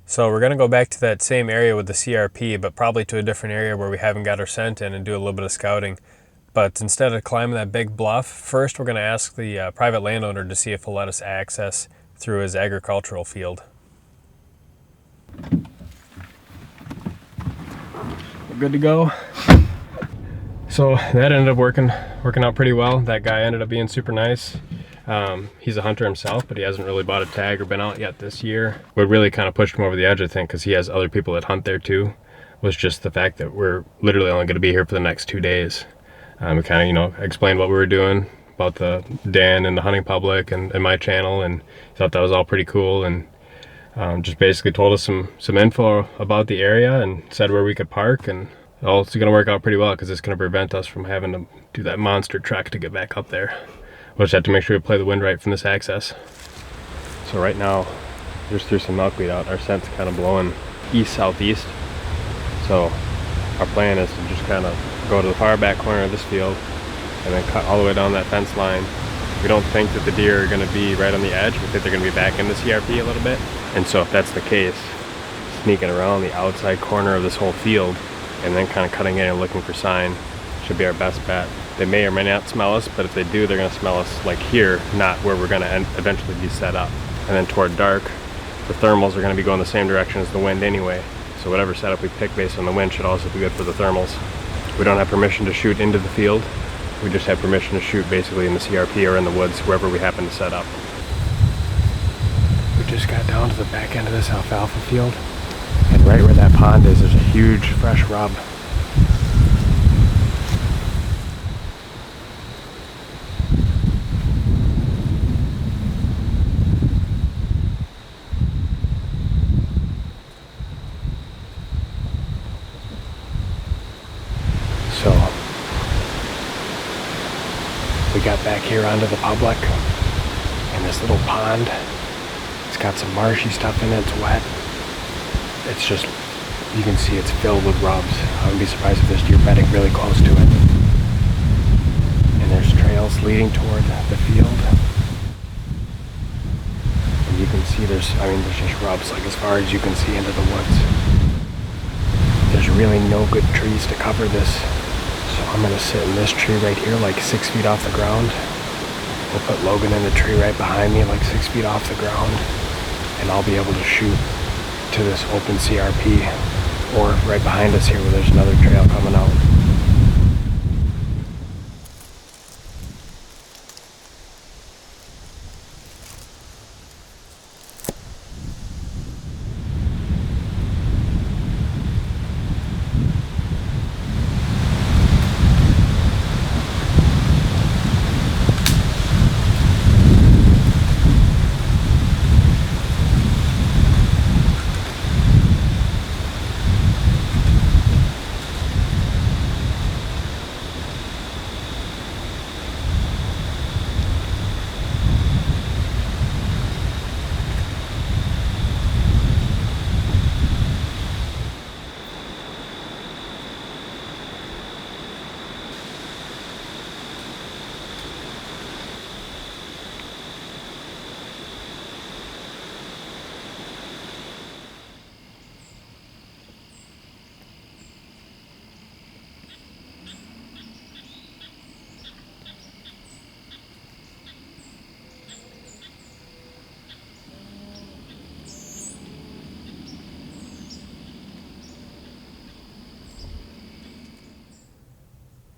So we're going to go back to that same area with the CRP, but probably to a different area where we haven't got our scent in and do a little bit of scouting. But instead of climbing that big bluff, first we're going to ask the private landowner to see if he'll let us access through his agricultural field. We're good to go. So that ended up working out pretty well. That guy ended up being super nice. He's a hunter himself, but he hasn't really bought a tag or been out yet this year. What really kind of pushed him over the edge, I think, because he has other people that hunt there too, was just the fact that we're literally only going to be here for the next 2 days. We kind of, explained what we were doing about the Dan and the hunting public and my channel, and thought that was all pretty cool, and just basically told us some info about the area and said where we could park, and it's going to work out pretty well because it's going to prevent us from having to do that monster trek to get back up there. We'll just have to make sure we play the wind right from this access. So right now, just threw some milkweed out. Our scent's kind of blowing east-southeast. So our plan is to just kind of go to the far back corner of this field and then cut all the way down that fence line. We don't think that the deer are going to be right on the edge. We think they're going to be back in the CRP a little bit. And so if that's the case, sneaking around the outside corner of this whole field and then kind of cutting in and looking for sign should be our best bet. They may or may not smell us, but if they do, they're going to smell us like here, not where we're going to eventually be set up. And then toward dark, the thermals are going to be going the same direction as the wind anyway. So whatever setup we pick based on the wind should also be good for the thermals. We don't have permission to shoot into the field. We just have permission to shoot basically in the CRP or in the woods, wherever we happen to set up. We just got down to the back end of this alfalfa field. And right where that pond is, there's a huge fresh rub. So we got back here onto the public, and this little pond, it's got some marshy stuff in it, it's wet. It's just, you can see it's filled with rubs. I wouldn't be surprised if there's deer bedding really close to it. And there's trails leading toward the field. And you can see there's just rubs like as far as you can see into the woods. There's really no good trees to cover this. So I'm gonna sit in this tree right here, like 6 feet off the ground. We'll put Logan in the tree right behind me, like 6 feet off the ground. And I'll be able to shoot to this open CRP, or right behind us here where there's another trail coming out.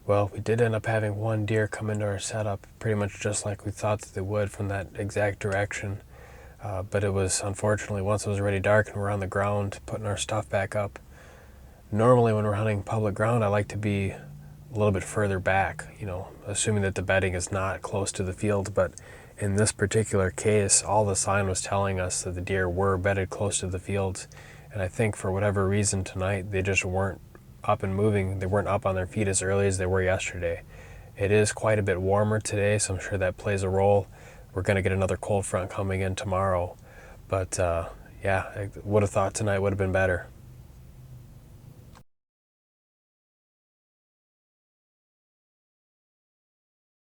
Well, we did end up having one deer come into our setup pretty much just like we thought that they would from that exact direction. But it was, unfortunately, once it was already dark and we're on the ground putting our stuff back up. Normally when we're hunting public ground, I like to be a little bit further back, assuming that the bedding is not close to the field. But in this particular case, all the sign was telling us that the deer were bedded close to the fields. And I think for whatever reason tonight, they just weren't up and moving. They weren't up on their feet as early as they were yesterday. It is quite a bit warmer today, so I'm sure that plays a role. We're going to get another cold front coming in tomorrow. But yeah, I would have thought tonight would have been better.